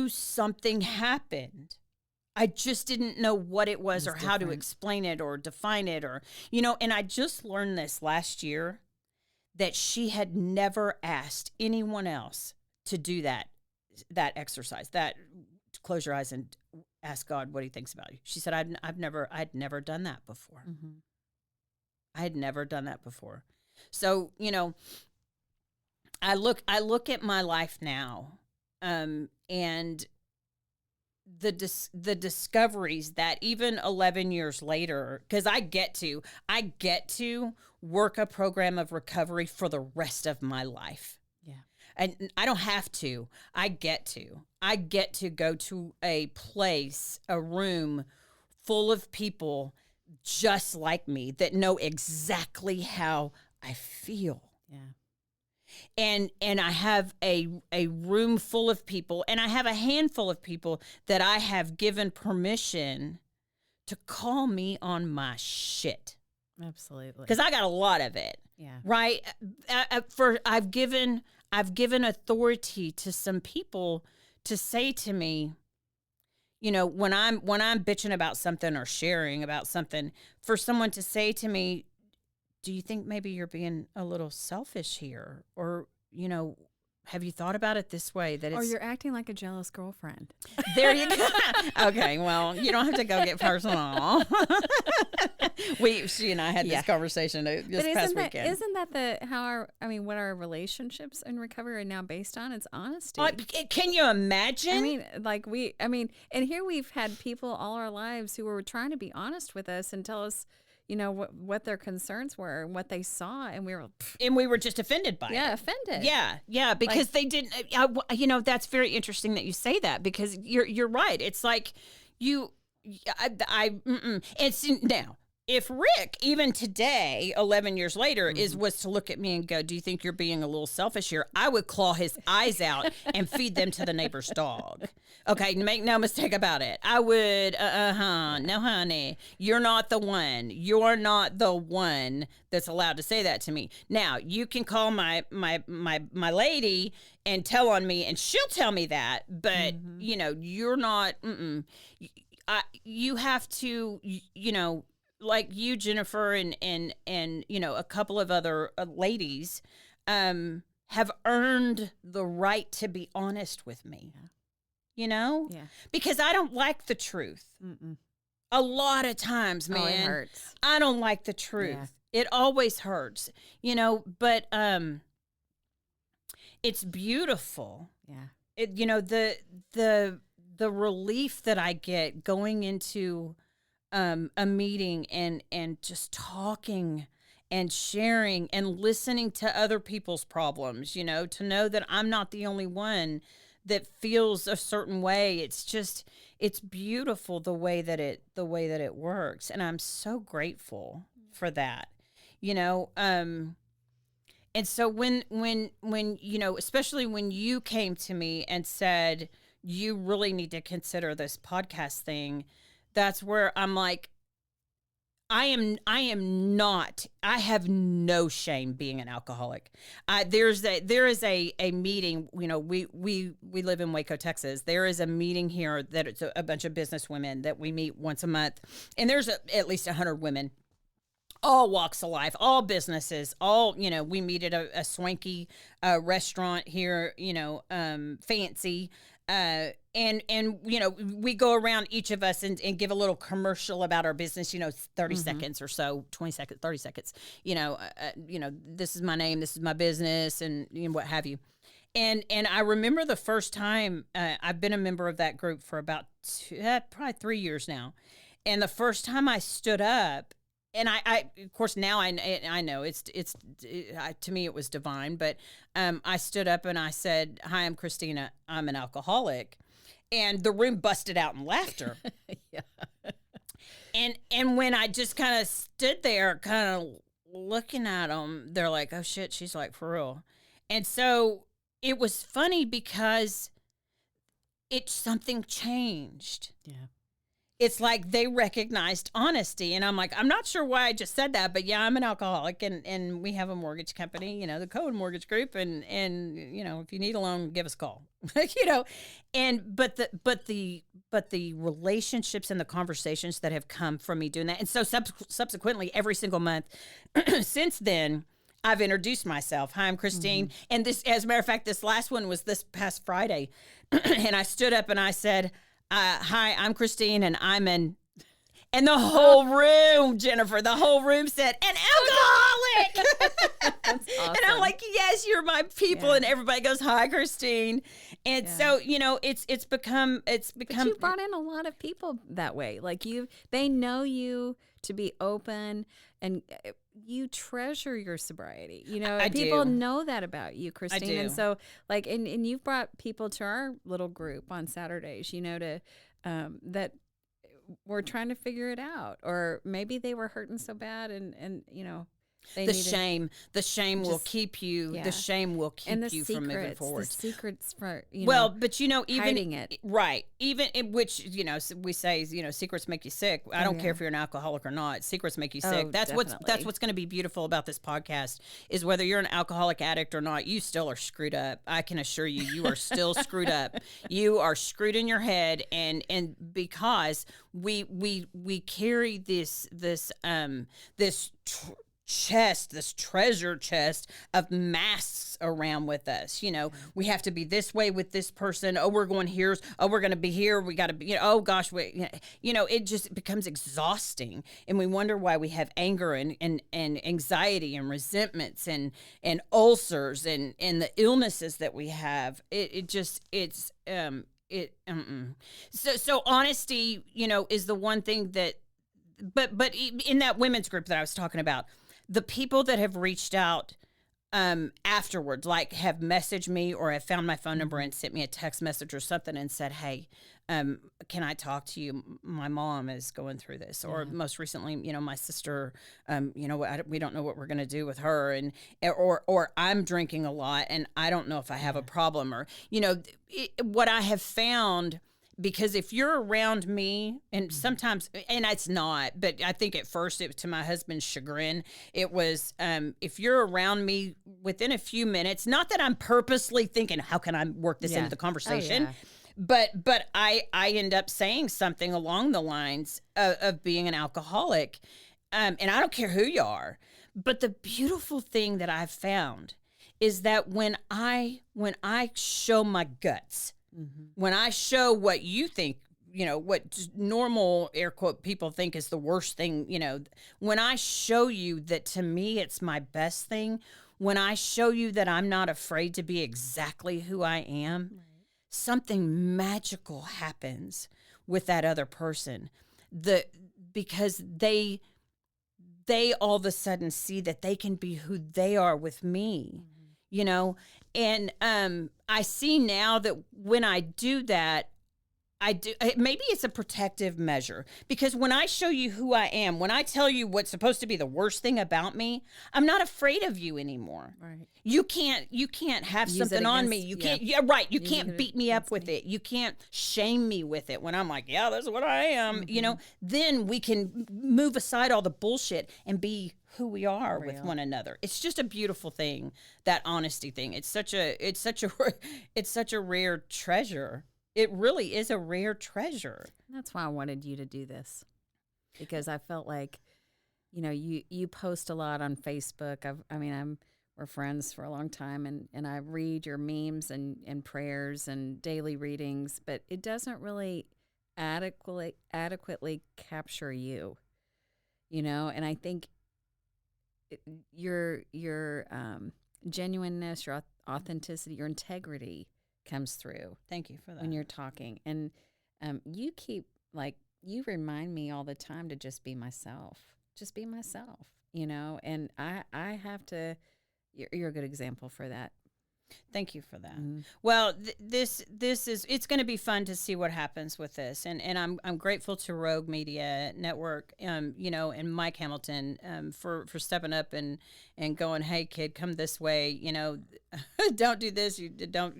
S1: something happened. I just didn't know what it was or how to explain it or define it or, you know. And I just learned this last year that she had never asked anyone else to do that exercise, that close your eyes and ask God what he thinks about you. She said, I'd never done that before. I had never done that before. So, you know, I look at my life now, and the discoveries that even 11 years later, because I get to work a program of recovery for the rest of my life. And I don't have to. I get to go to a place, a room full of people just like me that know exactly how I feel. Yeah. And I have a room full of people, and I have a handful of people that I have given permission to call me on my shit.
S2: Absolutely.
S1: Because I got a lot of it.
S2: Yeah.
S1: Right? I've given authority to some people to say to me, you know, when I'm bitching about something or sharing about something, for someone to say to me, do you think maybe you're being a little selfish here? Or, you know, have you thought about it this way?
S2: Or you're acting like a jealous girlfriend.
S1: There you go. Okay, well, you don't have to go get personal. She and I had this conversation this past weekend.
S2: Isn't that what our relationships in recovery are now based on? It's honesty.
S1: Can you imagine?
S2: And here we've had people all our lives who were trying to be honest with us and tell us, you know, what their concerns were and what they saw, and
S1: we were just offended by it.
S2: Yeah, offended.
S1: Yeah, because they didn't. You know, that's very interesting that you say that, because you're right. It's like It's now. If Rick, even today, 11 years later, was to look at me and go, "Do you think you're being a little selfish here?" I would claw his eyes out and feed them to the neighbor's dog. Okay, make no mistake about it. I would, no, honey, you're not the one. You're not the one that's allowed to say that to me. Now, you can call my lady and tell on me, and she'll tell me that, but, you know, you're not, you have to, you know, like you, Jennifer, and you know, a couple of other ladies have earned the right to be honest with me. Yeah. You know? Yeah. Because I don't like the truth. A lot of times, man.
S2: It hurts.
S1: I don't like the truth. Yeah. It always hurts. You know, but it's beautiful. Yeah. You know, the relief that I get going into a meeting and just talking and sharing and listening to other people's problems, you know, to know that I'm not the only one that feels a certain way. It's beautiful the way that it works. And I'm so grateful for that, you know. And so when, you know, especially when you came to me and said, you really need to consider this podcast thing, that's where I'm like, I have no shame being an alcoholic. There is a meeting, you know, we live in Waco, Texas. There is a meeting here that it's a bunch of business women that we meet once a month. And there's at least 100 women, all walks of life, all businesses, all, you know, we meet at a swanky restaurant here, you know, fancy. And you know, we go around each of us and give a little commercial about our business, you know, 30 seconds or so, 20 seconds, 30 seconds, you know, this is my name, this is my business, and you know, what have you. And I remember the first time, I've been a member of that group for about probably 3 years now. And the first time I stood up, and I of course now I know it's to me it was divine, but I stood up and I said, "Hi, I'm Christina. I'm an alcoholic," and the room busted out in laughter. Yeah. And when I just kind of stood there, kind of looking at them, they're like, "Oh shit," she's like, "For real." And so it was funny because something changed. Yeah. It's like they recognized honesty. And I'm like, I'm not sure why I just said that, but yeah, I'm an alcoholic, and we have a mortgage company, you know, the Cohen Mortgage Group, and you know, if you need a loan, give us a call. You know, but the relationships and the conversations that have come from me doing that. And so subsequently every single month since then, I've introduced myself. "Hi, I'm Christine." And this, as a matter of fact, this last one was this past Friday. And I stood up and I said, "Hi, I'm Christine, and I'm an," and the whole room, Jennifer, the whole room said, "An alcoholic." That's awesome. And I'm like, "Yes, you're my people." Yeah. And everybody goes, "Hi, Christine." And so, you know, it's become. But
S2: you brought in a lot of people that way. Like they know you to be open, and you treasure your sobriety. You know, people know that about you, Christine. I do. And so, like, and you've brought people to our little group on Saturdays, you know, to that we're trying to figure it out, or maybe they were hurting so bad, and you know, the shame will keep you. Yeah. The shame will keep you from moving forward. The secrets for
S1: but you know, even
S2: hiding it,
S1: right? Even which, you know, we say, you know, secrets make you sick. I don't care if you're an alcoholic or not. Secrets make you sick. That's what's going to be beautiful about this podcast is whether you're an alcoholic addict or not, you still are screwed up. I can assure you, you are still screwed up. You are screwed in your head, and because we carry this treasure chest of masks around with us. You know, we have to be this way with this person. Oh, we're going here. Oh, we're going to be here. We got to be, you know, oh gosh, you know, it just becomes exhausting. And we wonder why we have anger and anxiety and resentments and ulcers and the illnesses that we have. So honesty, you know, is the one thing that in that women's group that I was talking about, the people that have reached out afterwards, like have messaged me or have found my phone number and sent me a text message or something and said, hey, can I talk to you? My mom is going through this. Or most recently, my sister, we don't know what we're going to do with her. Or I'm drinking a lot and I don't know if I have a problem, or, what I have found. Because if you're around me, and sometimes, and it's not, but I think at first, to my husband's chagrin, it was, if you're around me within a few minutes, not that I'm purposely thinking, how can I work this into the conversation? But I end up saying something along the lines of being an alcoholic. And I don't care who you are. But the beautiful thing that I've found is that when I show my guts, when I show what you think, what normal air quote people think is the worst thing, when I show you that to me it's my best thing, when I show you that I'm not afraid to be exactly who I am, something magical happens with that other person. Because they all of a sudden see that they can be who they are with me, And I see now that when I do that, maybe it's a protective measure, because when I show you who I am, when I tell you what's supposed to be the worst thing about me, I'm not afraid of you anymore.
S2: Right.
S1: You can't have something on me. You can't, right. You can't beat me up with it. You can't shame me with it when I'm like, yeah, that's what I am. Then we can move aside all the bullshit and be who we are with one another. It's just a beautiful thing, that honesty thing. It's such a rare treasure. It really is a rare treasure.
S2: That's why I wanted you to do this, because I felt like, you post a lot on Facebook. We're friends for a long time, and I read your memes and prayers and daily readings, but it doesn't really adequately capture you, and I think your genuineness, your authenticity, your integrity comes through.
S1: Thank you for that.
S2: When you're talking, and you keep, you remind me all the time to just be myself, and I have to. You're a good example for that.
S1: Thank you for that. Well, this is, it's going to be fun to see what happens with this, and I'm grateful to Rogue Media Network, and Mike Hamilton, for stepping up and going, hey kid, come this way, don't do this, you don't,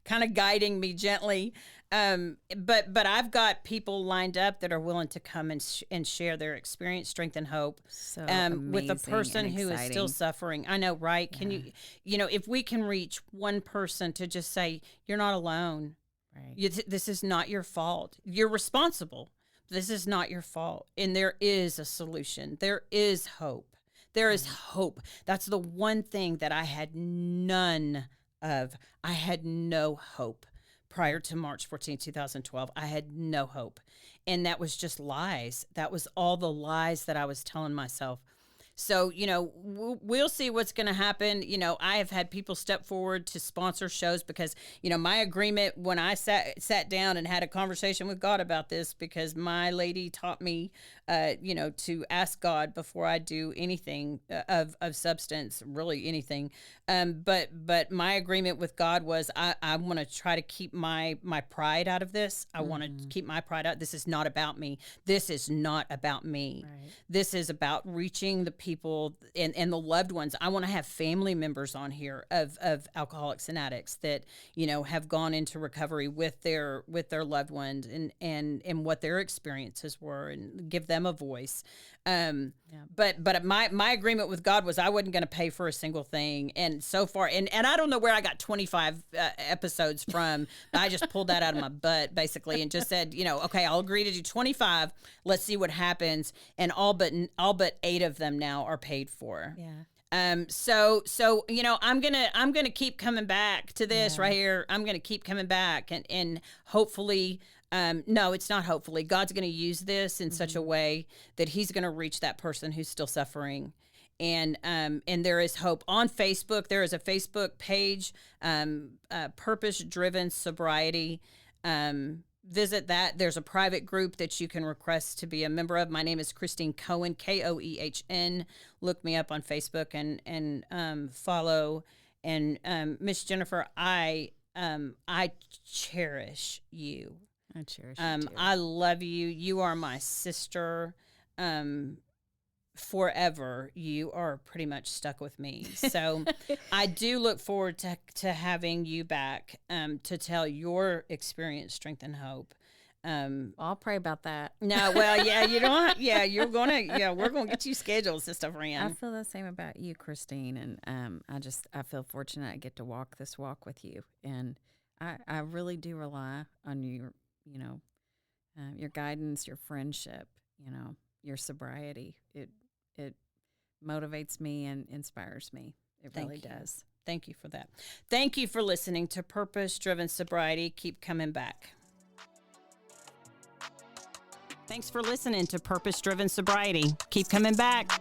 S1: kind of guiding me gently. But I've got people lined up that are willing to come and share their experience, strength, and hope.
S2: So
S1: with a person who is still suffering. I know, right? Can you, if we can reach one person to just say, you're not alone.
S2: Right.
S1: This is not your fault. You're responsible. This is not your fault. And there is a solution. There is hope. There is hope. That's the one thing that I had none of. I had no hope. Prior to March 14, 2012, I had no hope. And that was just lies. That was all the lies that I was telling myself. So, we'll see what's going to happen. I have had people step forward to sponsor shows because, my agreement when I sat down and had a conversation with God about this, because my lady taught me, to ask God before I do anything of substance, really anything. But my agreement with God was I want to try to keep my pride out of this. I want to keep my pride out. This is not about me. This is not about me.
S2: Right.
S1: This is about reaching the people and the loved ones. I want to have family members on here of alcoholics and addicts that, have gone into recovery with their loved ones and what their experiences were, and give them a voice. But my agreement with God was I wasn't going to pay for a single thing. And so far, and I don't know where I got 25 episodes from. I just pulled that out of my butt basically and just said, okay, I'll agree to do 25. Let's see what happens. And all but 8 of them now are paid for.
S2: Yeah.
S1: So I'm gonna keep coming back to this right here. I'm gonna keep coming back and hopefully. No, it's not hopefully. God's going to use this in such a way that he's going to reach that person who's still suffering. And there is hope. On Facebook, there is a Facebook page, Purpose Driven Sobriety. visit that. There's a private group that you can request to be a member of. My name is Christine Cohen, Koehn. Look me up on Facebook and follow. And Miss Jennifer, I cherish you.
S2: I cherish you too.
S1: I love you. You are my sister. Forever. You are pretty much stuck with me. So I do look forward to having you back to tell your experience, strength, and hope.
S2: I'll pray about that.
S1: No, well, yeah, you don't. Yeah, we're gonna get you scheduled, Sister Fran.
S2: I feel the same about you, Christine, and I feel fortunate I get to walk this walk with you, and I really do rely on your guidance, your friendship, your sobriety. It motivates me and inspires me. It really does.
S1: Thank you for that. Thank you for listening to Purpose Driven Sobriety. Keep coming back. Thanks for listening to Purpose Driven Sobriety. Keep coming back.